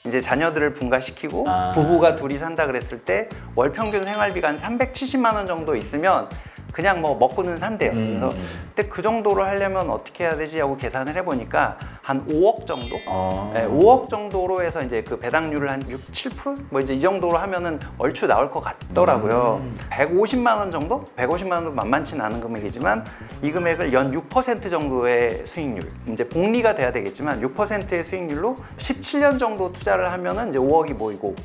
이제 자녀들을 분가시키고 부부가 둘이 산다 그랬을 때 월 평균 생활비가 한 370만 원 정도 있으면 그냥 뭐 먹고는 산대요. 그래서 근데 그 정도로 하려면 어떻게 해야 되지 하고 계산을 해보니까 한 5억 정도? 네, 5억 정도로 해서 이제 그 배당률을 한 6, 7%? 뭐 이제 이 정도로 하면은 얼추 나올 것 같더라고요. 150만 원 정도? 150만 원도 만만치 않은 금액이지만 이 금액을 연 6% 정도의 수익률, 이제 복리가 돼야 되겠지만 6%의 수익률로 17년 정도 투자를 하면은 이제 5억이 모이고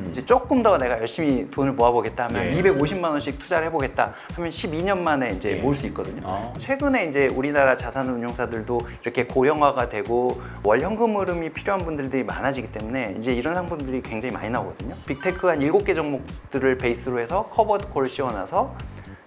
이제 조금 더 내가 열심히 돈을 모아보겠다 하면 250만 원씩 투자를 해보겠다 하면 12년 만에 이제 모을 수 있거든요. 최근에 이제 우리나라 자산운용사들도 이렇게 고령화가 되고 월 현금 흐름이 필요한 분들이 많아지기 때문에 이제 이런 상품들이 굉장히 많이 나오거든요. 빅테크 한 7개 종목들을 베이스로 해서 커버드 콜을 씌워놔서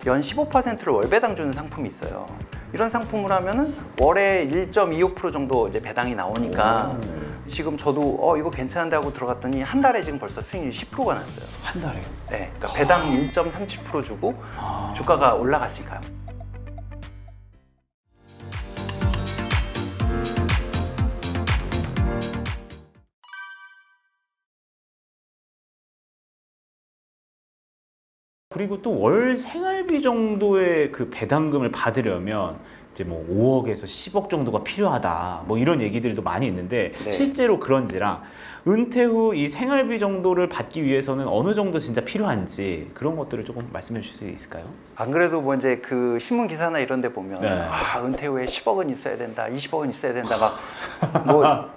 연 15%를 월 배당 주는 상품이 있어요. 이런 상품을 하면은 월에 1.25% 정도 이제 배당이 나오니까 지금 저도 이거 괜찮은데 하고 들어갔더니 한 달에 지금 벌써 수익률이 10%가 났어요. 한 달에요? 네, 그러니까 배당 1.37% 주고 주가가 올라갔으니까요. 그리고 또 월 생활비 정도의 그 배당금을 받으려면 이제 뭐 5억에서 10억 정도가 필요하다 뭐 이런 얘기들도 많이 있는데 실제로 그런지랑 은퇴 후 이 생활비 정도를 받기 위해서는 어느 정도 진짜 필요한지 그런 것들을 조금 말씀해 주실 수 있을까요? 안 그래도 뭐 이제 그 신문 기사나 이런 데 보면 은퇴 후에 10억은 있어야 된다, 20억은 있어야 된다 막 뭐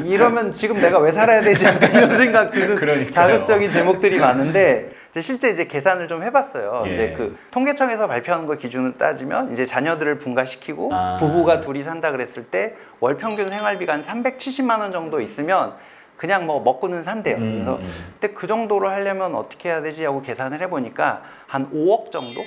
이러면 지금 내가 왜 살아야 되지? 이런 생각 드는 자극적인 제목들이 많은데 실제 이제 계산을 좀 해봤어요. 이제 그 통계청에서 발표하는 거 기준으로 따지면 이제 자녀들을 분가시키고 부부가 둘이 산다 그랬을 때 월 평균 생활비가 한 370만 원 정도 있으면 그냥 뭐 먹고는 산대요. 그래서 근데 그 정도로 하려면 어떻게 해야 되지 하고 계산을 해보니까 한 5억 정도?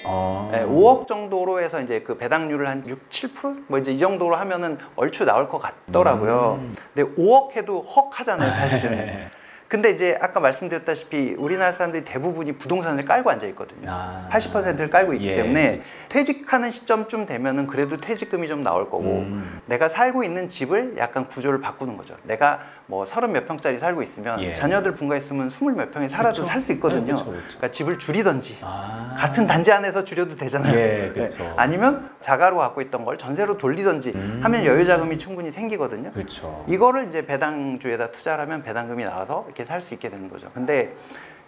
네, 5억 정도로 해서 이제 그 배당률을 한 6, 7%? 뭐 이제 이 정도로 하면은 얼추 나올 것 같더라고요. 근데 5억 해도 헉 하잖아요, 사실은. 근데 이제 아까 말씀드렸다시피 우리나라 사람들이 대부분이 부동산을 깔고 앉아 있거든요. 80%를 깔고 있기 때문에 퇴직하는 시점쯤 되면은 그래도 퇴직금이 좀 나올 거고 내가 살고 있는 집을 약간 구조를 바꾸는 거죠. 내가 뭐 30몇 평짜리 살고 있으면 자녀들 분가했으면 20몇 평에 살아도 살 수 있거든요. 그러니까 집을 줄이든지 같은 단지 안에서 줄여도 되잖아요. 아니면 자가로 갖고 있던 걸 전세로 돌리든지 하면 여유자금이 충분히 생기거든요. 이거를 이제 배당주에다 투자를 하면 배당금이 나와서 이렇게 살 수 있게 되는 거죠. 근데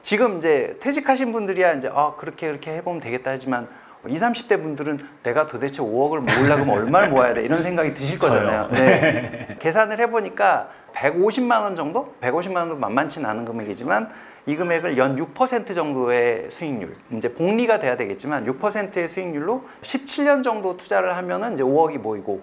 지금 이제 퇴직하신 분들이야 이제 그렇게 해보면 되겠다 하지만 20, 30대 분들은 내가 도대체 5억을 모으려면 얼마를 모아야 돼? 이런 생각이 드실 거잖아요. 네. 계산을 해보니까 150만 원 정도? 150만 원도 만만치 않은 금액이지만 이 금액을 연 6% 정도의 수익률, 이제 복리가 돼야 되겠지만 6%의 수익률로 17년 정도 투자를 하면은 이제 5억이 모이고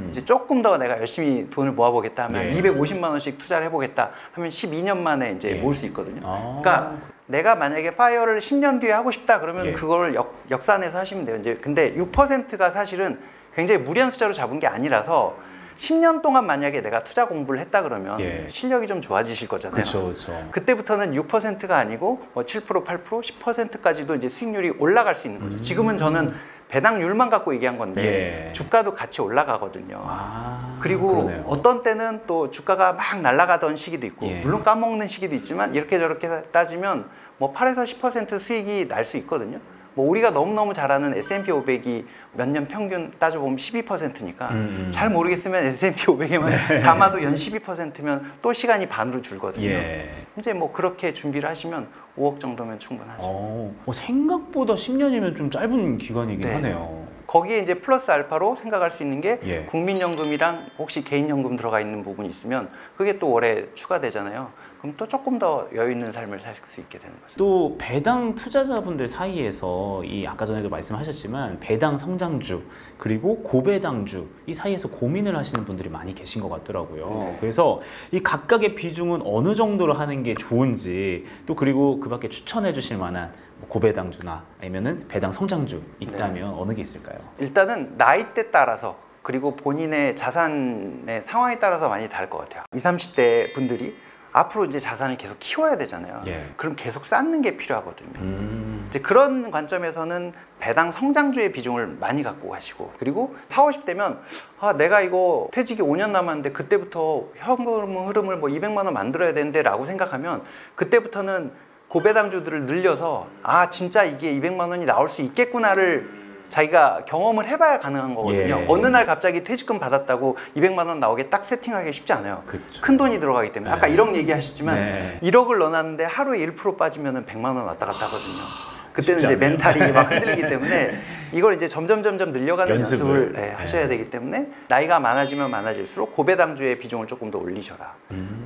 이제 조금 더 내가 열심히 돈을 모아보겠다 하면 250만 원씩 투자를 해보겠다 하면 12년 만에 이제 모을 수 있거든요. 그러니까 내가 만약에 파이어를 10년 뒤에 하고 싶다 그러면 그걸 역산해서 하시면 돼요. 이제 근데 6%가 사실은 굉장히 무리한 숫자로 잡은 게 아니라서 10년 동안 만약에 내가 투자 공부를 했다 그러면 실력이 좀 좋아지실 거잖아요. 그때부터는 6%가 아니고 뭐 7%, 8%, 10%까지도 이제 수익률이 올라갈 수 있는 거죠. 지금은 저는 배당률만 갖고 얘기한 건데 주가도 같이 올라가거든요. 그리고 어떤 때는 또 주가가 막 날아가던 시기도 있고 물론 까먹는 시기도 있지만 이렇게 저렇게 따지면 뭐 8에서 10% 수익이 날 수 있거든요. 뭐 우리가 너무너무 잘 아는 S&P 500이 몇 년 평균 따져보면 12%니까 잘 모르겠으면 S&P 500에만 담아도 연 12%면 또 시간이 반으로 줄거든요. 이제 뭐 그렇게 준비를 하시면 5억 정도면 충분하죠. 생각보다 10년이면 좀 짧은 기간이긴 하네요. 거기에 이제 플러스 알파로 생각할 수 있는 게 국민연금이랑 혹시 개인연금 들어가 있는 부분이 있으면 그게 또 월에 추가되잖아요. 그럼 또 조금 더 여유 있는 삶을 살 수 있게 되는 거죠. 또 배당 투자자분들 사이에서 이 아까 전에도 말씀하셨지만 배당 성장주 그리고 고배당주 이 사이에서 고민을 하시는 분들이 많이 계신 것 같더라고요. 그래서 이 각각의 비중은 어느 정도로 하는 게 좋은지 또 그리고 그 밖에 추천해 주실 만한 고배당주나 아니면은 배당 성장주 있다면 어느 게 있을까요? 일단은 나이대 따라서 그리고 본인의 자산의 상황에 따라서 많이 다를 것 같아요. 20, 30대 분들이 앞으로 이제 자산을 계속 키워야 되잖아요. 그럼 계속 쌓는 게 필요하거든요. 이제 그런 관점에서는 배당 성장주의 비중을 많이 갖고 가시고, 그리고 40, 50대면 내가 이거 퇴직이 5년 남았는데 그때부터 현금 흐름을 뭐 200만 원 만들어야 되는데 라고 생각하면 그때부터는 고배당주들을 늘려서 진짜 이게 200만 원이 나올 수 있겠구나를 자기가 경험을 해봐야 가능한 거거든요. 어느 날 갑자기 퇴직금 받았다고 200만 원 나오게 딱 세팅하기 쉽지 않아요. 그쵸. 큰 돈이 들어가기 때문에. 아까 1억 얘기하시지만 1억을 넣어놨는데 하루에 1% 빠지면 100만 원 왔다 갔다 하거든요. 그때는 이제 멘탈이 막 흔들리기 때문에 이걸 이제 점점 늘려가는 연습을 하셔야 되기 때문에 나이가 많아지면 많아질수록 고배당주의 비중을 조금 더 올리셔라.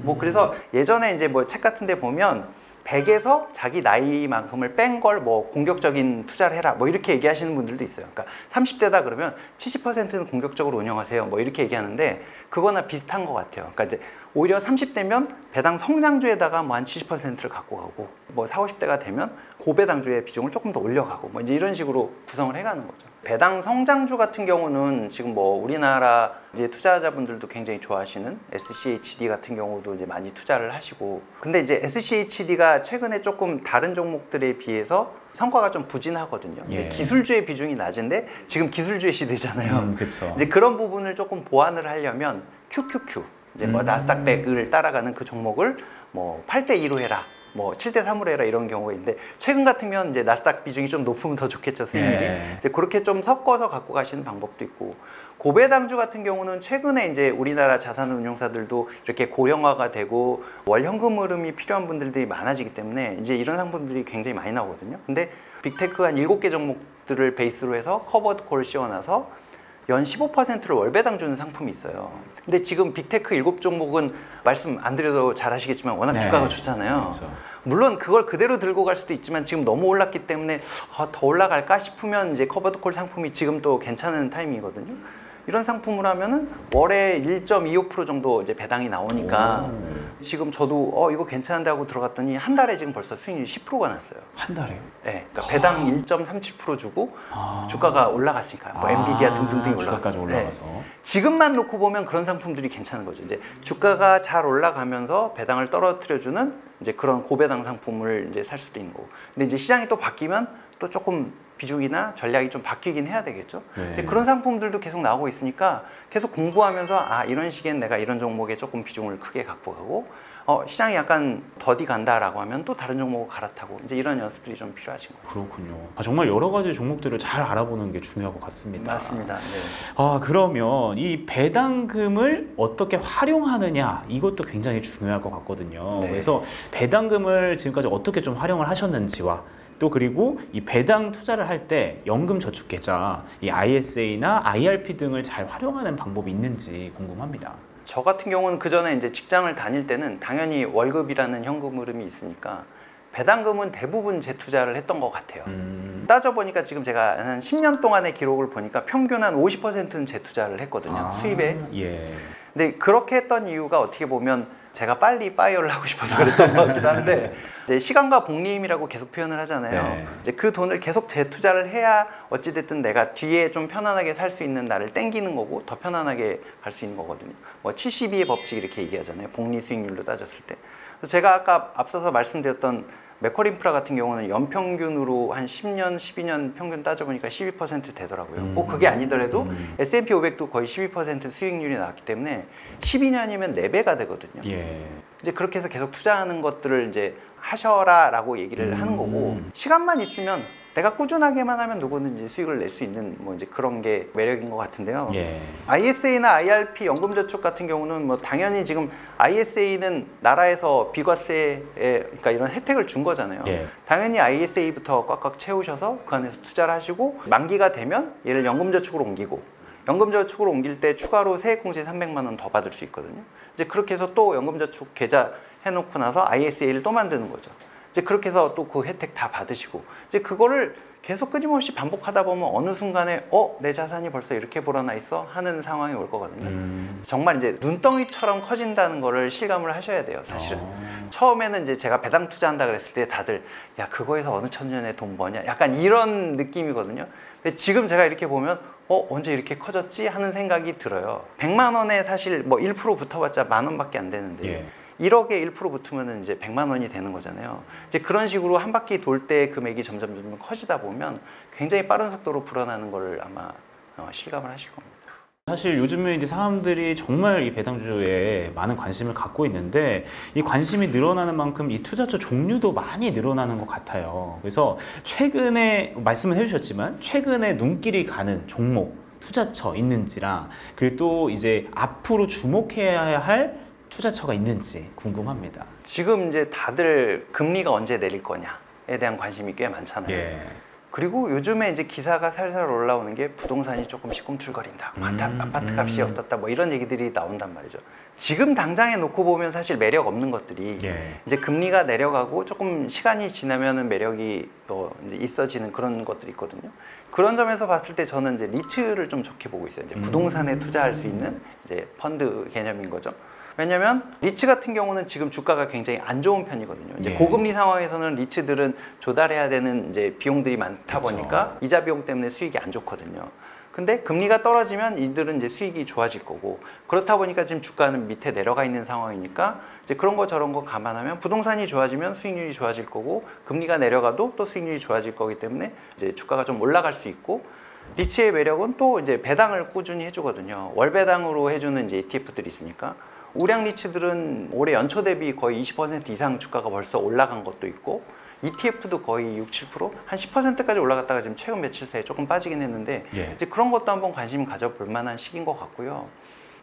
뭐 그래서 예전에 이제 뭐 책 같은 데 보면 100에서 자기 나이만큼을 뺀 걸 뭐 공격적인 투자를 해라 뭐 이렇게 얘기하시는 분들도 있어요. 그러니까 30대다 그러면 70%는 공격적으로 운영하세요 뭐 이렇게 얘기하는데 그거나 비슷한 것 같아요. 그러니까 이제 오히려 30대면 배당 성장주에다가 뭐 한 70%를 갖고 가고, 뭐 40, 50대가 되면 고배당주의 비중을 조금 더 올려가고, 뭐 이제 이런 식으로 구성을 해가는 거죠. 배당 성장주 같은 경우는 지금 뭐 우리나라 이제 투자자분들도 굉장히 좋아하시는 SCHD 같은 경우도 이제 많이 투자를 하시고, 근데 이제 SCHD가 최근에 조금 다른 종목들에 비해서 성과가 좀 부진하거든요. 이제 기술주의 비중이 낮은데 지금 기술주의 시대잖아요. 이제 그런 부분을 조금 보완을 하려면 QQQ, 이제 뭐 나스닥 100을 따라가는 그 종목을 뭐 8대2로 해라, 뭐 7대3으로 해라 이런 경우가 있는데, 최근 같으면 이제 나스닥 비중이 좀 높으면 더 좋겠죠, 수익률이. 이제 그렇게 좀 섞어서 갖고 가시는 방법도 있고, 고배당주 같은 경우는 최근에 이제 우리나라 자산운용사들도 이렇게 고령화가 되고 월 현금 흐름이 필요한 분들이 많아지기 때문에 이제 이런 상품들이 굉장히 많이 나오거든요. 근데 빅테크 한 7개 종목들을 베이스로 해서 커버드 콜을 씌워놔서 연 15%를 월배당 주는 상품이 있어요. 근데 지금 빅테크 7종목은 말씀 안 드려도 잘 아시겠지만 워낙 주가가 좋잖아요. 물론 그걸 그대로 들고 갈 수도 있지만 지금 너무 올랐기 때문에 더 올라갈까 싶으면 이제 커버드콜 상품이 지금 또 괜찮은 타이밍이거든요. 이런 상품을 하면은 월에 1.25% 정도 이제 배당이 나오니까 지금 저도 이거 괜찮은데 하고 들어갔더니 한 달에 지금 벌써 수익률이 10%가 났어요. 한 달에요? 네, 그러니까 배당 1.37% 주고 주가가 올라갔으니까 뭐 엔비디아 등등등이 올라갔어요. 올라가서. 네. 지금만 놓고 보면 그런 상품들이 괜찮은 거죠. 이제 주가가 잘 올라가면서 배당을 떨어뜨려주는 이제 그런 고배당 상품을 이제 살 수도 있는 거고. 근데 이제 시장이 또 바뀌면 또 조금 비중이나 전략이 좀 바뀌긴 해야 되겠죠. 이제 그런 상품들도 계속 나오고 있으니까 계속 공부하면서 이런 시기엔 내가 이런 종목에 조금 비중을 크게 갖고 가고, 시장이 약간 더디 간다라고 하면 또 다른 종목을 갈아타고, 이제 이런 연습들이 좀 필요하신 거예요. 그렇군요. 정말 여러 가지 종목들을 잘 알아보는 게 중요할 것 같습니다. 맞습니다. 네. 그러면 이 배당금을 어떻게 활용하느냐, 이것도 굉장히 중요할 것 같거든요. 네. 그래서 배당금을 지금까지 어떻게 좀 활용을 하셨는지와 또 그리고 이 배당 투자를 할 때 연금저축계좌, 이 ISA나 IRP 등을 잘 활용하는 방법이 있는지 궁금합니다. 저 같은 경우는 그 전에 이제 직장을 다닐 때는 당연히 월급이라는 현금 흐름이 있으니까 배당금은 대부분 재투자를 했던 것 같아요. 따져보니까 지금 제가 한 10년 동안의 기록을 보니까 평균 한 50%는 재투자를 했거든요. 수입에. 근데 그렇게 했던 이유가 어떻게 보면 제가 빨리 파이어를 하고 싶어서 그랬던 것 같기도 한데, 이제 시간과 복리임이라고 계속 표현을 하잖아요. 이제 그 돈을 계속 재투자를 해야 어찌됐든 내가 뒤에 좀 편안하게 살 수 있는 나를 땡기는 거고 더 편안하게 갈 수 있는 거거든요. 뭐 72의 법칙 이렇게 얘기하잖아요. 복리 수익률로 따졌을 때. 그래서 제가 아까 앞서서 말씀드렸던 맥쿼리인프라 같은 경우는 연평균으로 한 10년, 12년 평균 따져보니까 12% 되더라고요. 꼭 그게 아니더라도 S&P 500도 거의 12% 수익률이 나왔기 때문에 12년이면 4배가 되거든요. 이제 그렇게 해서 계속 투자하는 것들을 이제 하셔라라고 얘기를 하는 거고, 시간만 있으면 내가 꾸준하게만 하면 누구든지 수익을 낼 수 있는 뭐 이제 그런 게 매력인 것 같은데요. ISA나 IRP 연금저축 같은 경우는 뭐 당연히 지금 ISA는 나라에서 비과세에 그러니까 이런 혜택을 준 거잖아요. 당연히 ISA부터 꽉꽉 채우셔서 그 안에서 투자를 하시고, 만기가 되면 얘를 연금저축으로 옮기고, 연금저축으로 옮길 때 추가로 세액공제 300만 원 더 받을 수 있거든요. 이제 그렇게 해서 또 연금저축 계좌 해놓고 나서 ISA를 또 만드는 거죠. 이제 그렇게 해서 또 그 혜택 다 받으시고, 이제 그거를 계속 끊임없이 반복하다 보면 어느 순간에 내 자산이 벌써 이렇게 불어나 있어 하는 상황이 올 거거든요. 정말 이제 눈덩이처럼 커진다는 거를 실감을 하셔야 돼요, 사실은. 처음에는 이제 제가 배당 투자한다 그랬을 때 다들 야 그거에서 어느 천년에 돈 버냐 약간 이런 느낌이거든요. 근데 지금 제가 이렇게 보면 언제 이렇게 커졌지 하는 생각이 들어요. 100만 원에 사실 뭐 1% 붙어봤자 10,000원밖에 안 되는데 1억에 1% 붙으면 이제 100만 원이 되는 거잖아요. 이제 그런 식으로 한 바퀴 돌 때 금액이 점점 커지다 보면 굉장히 빠른 속도로 불어나는 걸 아마 실감을 하실 겁니다. 사실 요즘에 이제 사람들이 정말 이 배당주에 많은 관심을 갖고 있는데 이 관심이 늘어나는 만큼 이 투자처 종류도 많이 늘어나는 것 같아요. 그래서 최근에 말씀을 해주셨지만 최근에 눈길이 가는 종목, 투자처 있는지랑 그리고 또 이제 앞으로 주목해야 할 투자처가 있는지 궁금합니다. 지금 이제 다들 금리가 언제 내릴 거냐에 대한 관심이 꽤 많잖아요. 예. 그리고 요즘에 이제 기사가 살살 올라오는 게 부동산이 조금씩 꿈틀거린다. 아파트 값이 어떻다. 뭐 이런 얘기들이 나온단 말이죠. 지금 당장에 놓고 보면 사실 매력 없는 것들이 예. 이제 금리가 내려가고 조금 시간이 지나면은 매력이 이제 있어지는 그런 것들이 있거든요. 그런 점에서 봤을 때 저는 이제 리츠를 좀 좋게 보고 있어요. 이제 부동산에 투자할 수 있는 이제 펀드 개념인 거죠. 왜냐면 리츠 같은 경우는 지금 주가가 굉장히 안 좋은 편이거든요. 이제 예. 고금리 상황에서는 리츠들은 조달해야 되는 이제 비용들이 많다 보니까 이자 비용 때문에 수익이 안 좋거든요. 근데 금리가 떨어지면 이들은 이제 수익이 좋아질 거고 그렇다 보니까 지금 주가는 밑에 내려가 있는 상황이니까 이제 그런 거 저런 거 감안하면 부동산이 좋아지면 수익률이 좋아질 거고 금리가 내려가도 또 수익률이 좋아질 거기 때문에 이제 주가가 좀 올라갈 수 있고 리츠의 매력은 또 이제 배당을 꾸준히 해주거든요. 월 배당으로 해주는 이제 ETF들이 있으니까. 우량 리츠들은 올해 연초 대비 거의 20% 이상 주가가 벌써 올라간 것도 있고 ETF도 거의 6, 7%? 한 10%까지 올라갔다가 지금 최근 며칠 사이에 조금 빠지긴 했는데 예. 이제 그런 것도 한번 관심 가져볼 만한 시기인 것 같고요.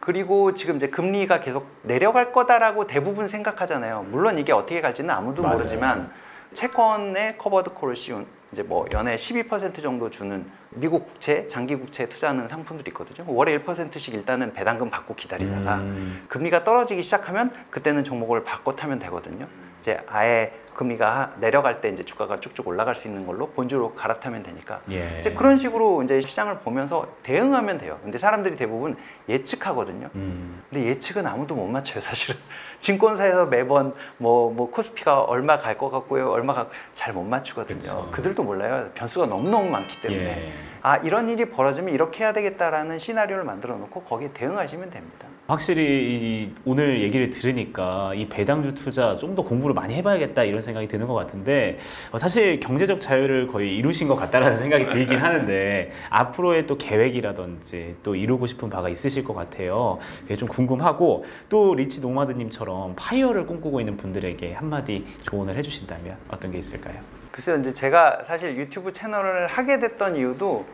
그리고 지금 이제 금리가 계속 내려갈 거다라고 대부분 생각하잖아요. 물론 이게 어떻게 갈지는 아무도 맞아요. 모르지만 채권에 커버드 콜을 씌운 이제 뭐 연에 12% 정도 주는 미국 국채, 장기 국채에 투자하는 상품들이 있거든요. 월에 1%씩 일단은 배당금 받고 기다리다가 금리가 떨어지기 시작하면 그때는 종목을 바꿔 타면 되거든요. 이제 아예 금리가 내려갈 때 이제 주가가 쭉쭉 올라갈 수 있는 걸로 본주로 갈아타면 되니까 예. 이제 그런 식으로 이제 시장을 보면서 대응하면 돼요. 근데 사람들이 대부분 예측하거든요. 근데 예측은 아무도 못 맞춰요, 사실은. 증권사에서 매번 뭐 코스피가 얼마 갈 것 같고요, 얼마가 잘 못 맞추거든요. 그쵸. 그들도 몰라요. 변수가 너무너무 많기 때문에. 예. 아, 이런 일이 벌어지면 이렇게 해야 되겠다라는 시나리오를 만들어 놓고 거기에 대응하시면 됩니다. 확실히 오늘 얘기를 들으니까 이 배당주 투자 좀 더 공부를 많이 해봐야겠다 이런 생각이 드는 것 같은데 사실 경제적 자유를 거의 이루신 것 같다라는 생각이 들긴 하는데 앞으로의 또 계획이라든지 또 이루고 싶은 바가 있으실 것 같아요. 그게 좀 궁금하고 또 리치 노마드님처럼 파이어를 꿈꾸고 있는 분들에게 한마디 조언을 해주신다면 어떤 게 있을까요? 글쎄요, 이제 제가 사실 유튜브 채널을 하게 됐던 이유도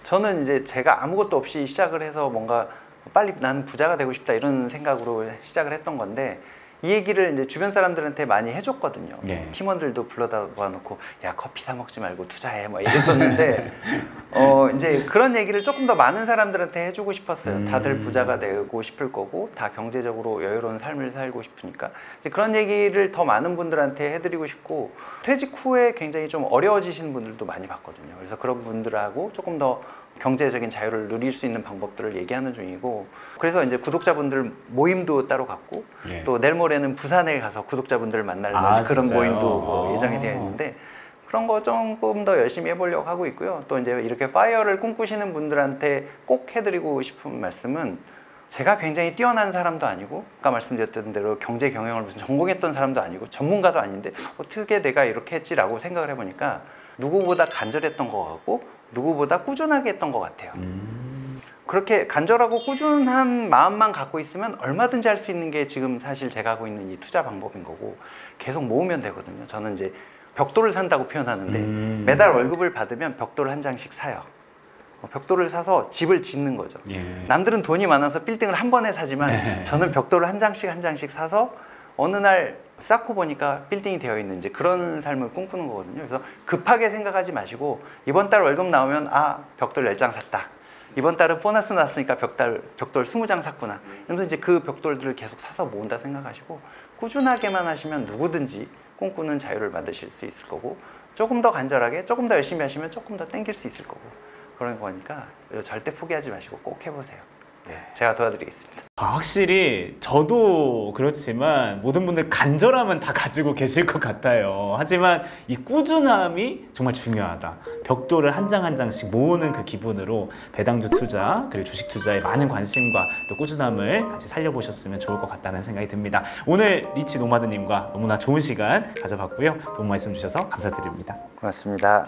저는 이제 제가 아무것도 없이 시작을 해서 뭔가 빨리 난 부자가 되고 싶다 이런 생각으로 시작을 했던 건데 이 얘기를 이제 주변 사람들한테 많이 해줬거든요. 네. 팀원들도 불러다 놓고 야 커피 사 먹지 말고 투자해 뭐 이랬었는데 이제 그런 얘기를 조금 더 많은 사람들한테 해주고 싶었어요. 다들 부자가 되고 싶을 거고 다 경제적으로 여유로운 삶을 살고 싶으니까 이제 그런 얘기를 더 많은 분들한테 해드리고 싶고 퇴직 후에 굉장히 좀 어려워지시는 분들도 많이 봤거든요. 그래서 그런 분들하고 조금 더 경제적인 자유를 누릴 수 있는 방법들을 얘기하는 중이고 그래서 이제 구독자분들 모임도 따로 갖고 예. 또 내일 모레는 부산에 가서 구독자분들 만날 그런 진짜요? 모임도 예정이 되어 있는데 그런 거 조금 더 열심히 해보려고 하고 있고요. 또 이제 이렇게 파이어를 꿈꾸시는 분들한테 꼭 해드리고 싶은 말씀은 제가 굉장히 뛰어난 사람도 아니고 아까 말씀드렸던 대로 경제 경영을 무슨 전공했던 사람도 아니고 전문가도 아닌데 어떻게 내가 이렇게 했지라고 생각을 해보니까 누구보다 간절했던 것 같고 누구보다 꾸준하게 했던 것 같아요. 그렇게 간절하고 꾸준한 마음만 갖고 있으면 얼마든지 할 수 있는 게 지금 사실 제가 하고 있는 이 투자 방법인 거고 계속 모으면 되거든요. 저는 이제 벽돌을 산다고 표현하는데 매달 월급을 받으면 벽돌 한 장씩 사요. 벽돌을 사서 집을 짓는 거죠. 예. 남들은 돈이 많아서 빌딩을 한 번에 사지만 저는 벽돌을 한 장씩 사서 어느 날 쌓고 보니까 빌딩이 되어 있는 이제 그런 삶을 꿈꾸는 거거든요. 그래서 급하게 생각하지 마시고 이번 달 월급 나오면 벽돌 10장 샀다. 이번 달은 보너스 났으니까 벽돌 20장 샀구나. 그래서 이제 그 벽돌들을 계속 사서 모은다 생각하시고 꾸준하게만 하시면 누구든지 꿈꾸는 자유를 만드실 수 있을 거고 조금 더 간절하게 조금 더 열심히 하시면 조금 더 땡길 수 있을 거고 그런 거니까 절대 포기하지 마시고 꼭 해보세요. 네, 제가 도와드리겠습니다. 확실히 저도 그렇지만 모든 분들 간절함은 다 가지고 계실 것 같아요. 하지만 이 꾸준함이 정말 중요하다. 벽돌을 한 장 한 장씩 모으는 그 기분으로 배당주 투자 그리고 주식 투자에 많은 관심과 또 꾸준함을 같이 살려보셨으면 좋을 것 같다는 생각이 듭니다. 오늘 리치 노마드님과 너무나 좋은 시간 가져봤고요. 도움 말씀 주셔서 감사드립니다. 고맙습니다.